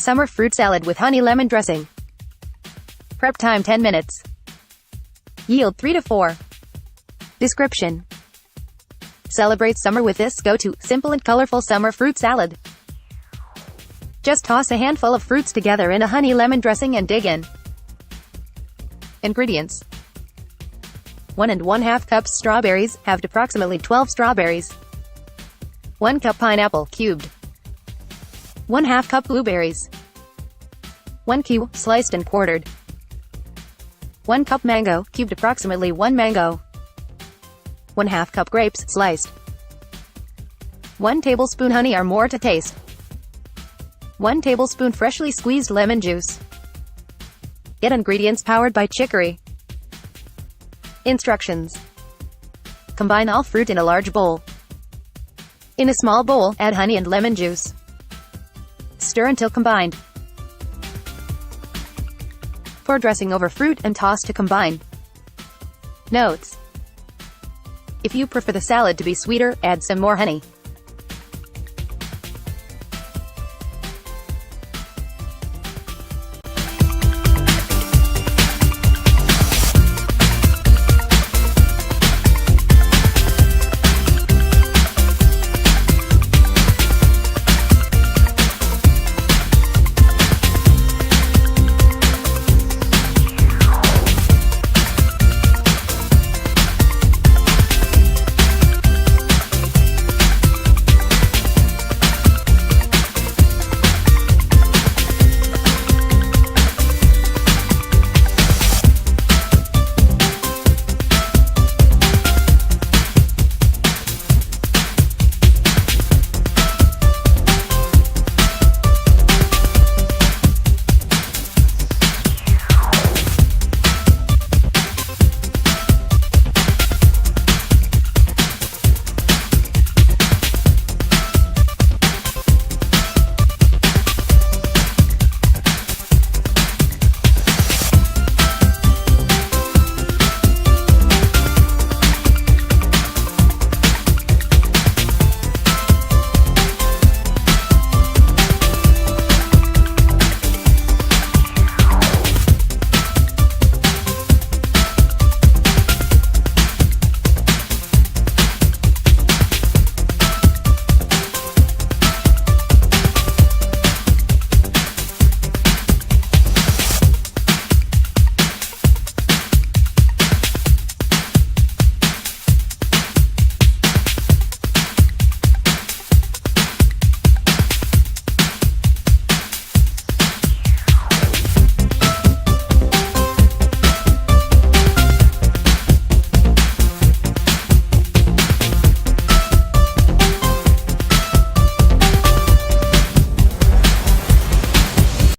Summer fruit salad with honey lemon dressing. Prep time 10 minutes. Yield 3 to 4. Description: celebrate summer with this go-to, simple and colorful summer fruit salad. Just toss a handful of fruits together in a honey lemon dressing and dig in. Ingredients: 1 1/2 cups strawberries, halved approximately 12 strawberries. 1 cup pineapple, cubed. 1/2 cup blueberries. 1 kiwi, sliced and quartered. 1 cup mango, cubed approximately 1 mango. 1/2 cup grapes, sliced. 1 tablespoon honey or more to taste. 1 tablespoon freshly squeezed lemon juice. Get ingredients powered by Chicory. Instructions: combine all fruit in a large bowl. In a small bowl, add honey and lemon juice. Stir until combined. Pour dressing over fruit and toss to combine. Notes: if you prefer the salad to be sweeter, add some more honey.